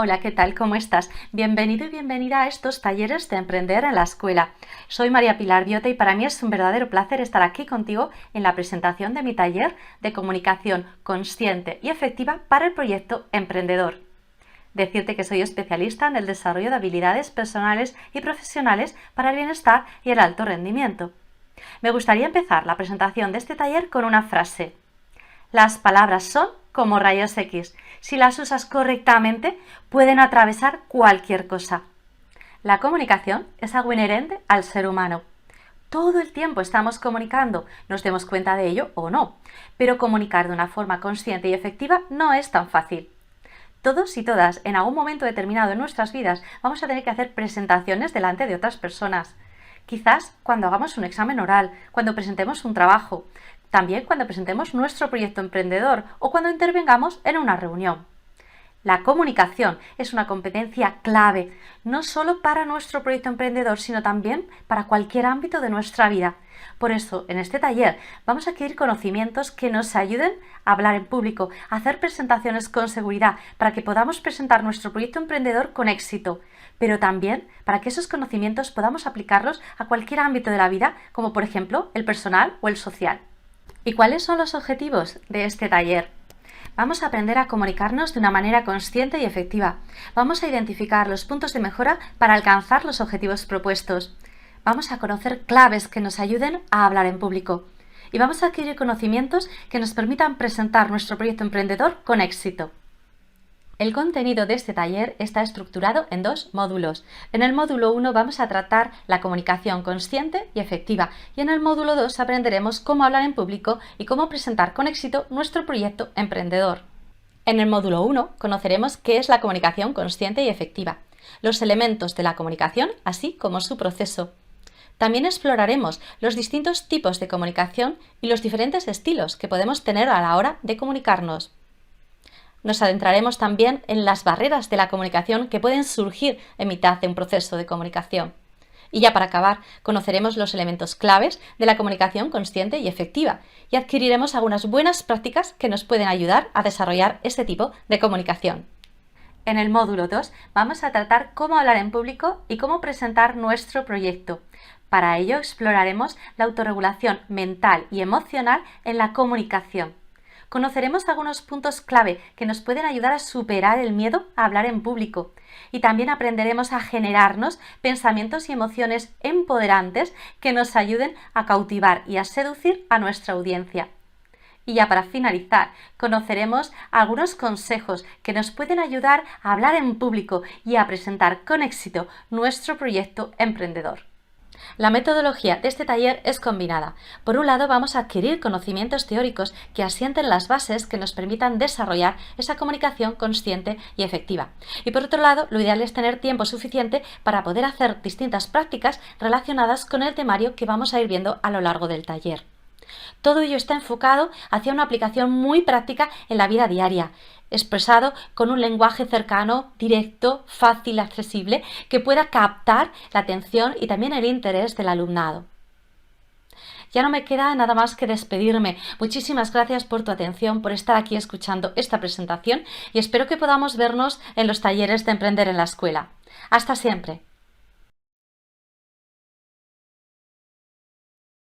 Hola, ¿qué tal? ¿Cómo estás? Bienvenido y bienvenida a estos talleres de Emprender en la Escuela. Soy María Pilar Biota y para mí es un verdadero placer estar aquí contigo en la presentación de mi taller de comunicación consciente y efectiva para el proyecto emprendedor. Decirte que soy especialista en el desarrollo de habilidades personales y profesionales para el bienestar y el alto rendimiento. Me gustaría empezar la presentación de este taller con una frase. Las palabras son como rayos X. Si las usas correctamente, pueden atravesar cualquier cosa. La comunicación es algo inherente al ser humano. Todo el tiempo estamos comunicando, nos demos cuenta de ello o no, pero comunicar de una forma consciente y efectiva no es tan fácil. Todos y todas, en algún momento determinado en nuestras vidas, vamos a tener que hacer presentaciones delante de otras personas. Quizás cuando hagamos un examen oral, cuando presentemos un trabajo, también cuando presentemos nuestro proyecto emprendedor o cuando intervengamos en una reunión. La comunicación es una competencia clave, no solo para nuestro proyecto emprendedor, sino también para cualquier ámbito de nuestra vida. Por eso, en este taller vamos a adquirir conocimientos que nos ayuden a hablar en público, a hacer presentaciones con seguridad, para que podamos presentar nuestro proyecto emprendedor con éxito, pero también para que esos conocimientos podamos aplicarlos a cualquier ámbito de la vida, como por ejemplo el personal o el social. ¿Y cuáles son los objetivos de este taller? Vamos a aprender a comunicarnos de una manera consciente y efectiva. Vamos a identificar los puntos de mejora para alcanzar los objetivos propuestos. Vamos a conocer claves que nos ayuden a hablar en público. Y vamos a adquirir conocimientos que nos permitan presentar nuestro proyecto emprendedor con éxito. El contenido de este taller está estructurado en dos módulos. En el módulo 1 vamos a tratar la comunicación consciente y efectiva y en el módulo 2 aprenderemos cómo hablar en público y cómo presentar con éxito nuestro proyecto emprendedor. En el módulo 1 conoceremos qué es la comunicación consciente y efectiva, los elementos de la comunicación, así como su proceso. También exploraremos los distintos tipos de comunicación y los diferentes estilos que podemos tener a la hora de comunicarnos. Nos adentraremos también en las barreras de la comunicación que pueden surgir en mitad de un proceso de comunicación. Y ya para acabar, conoceremos los elementos claves de la comunicación consciente y efectiva y adquiriremos algunas buenas prácticas que nos pueden ayudar a desarrollar este tipo de comunicación. En el módulo 2 vamos a tratar cómo hablar en público y cómo presentar nuestro proyecto. Para ello exploraremos la autorregulación mental y emocional en la comunicación. Conoceremos algunos puntos clave que nos pueden ayudar a superar el miedo a hablar en público y también aprenderemos a generarnos pensamientos y emociones empoderantes que nos ayuden a cautivar y a seducir a nuestra audiencia. Y ya para finalizar, conoceremos algunos consejos que nos pueden ayudar a hablar en público y a presentar con éxito nuestro proyecto emprendedor. La metodología de este taller es combinada. Por un lado, vamos a adquirir conocimientos teóricos que asienten las bases que nos permitan desarrollar esa comunicación consciente y efectiva. Y por otro lado, lo ideal es tener tiempo suficiente para poder hacer distintas prácticas relacionadas con el temario que vamos a ir viendo a lo largo del taller. Todo ello está enfocado hacia una aplicación muy práctica en la vida diaria, expresado con un lenguaje cercano, directo, fácil, accesible, que pueda captar la atención y también el interés del alumnado. Ya no me queda nada más que despedirme. Muchísimas gracias por tu atención, por estar aquí escuchando esta presentación y espero que podamos vernos en los talleres de Emprender en la Escuela. Hasta siempre.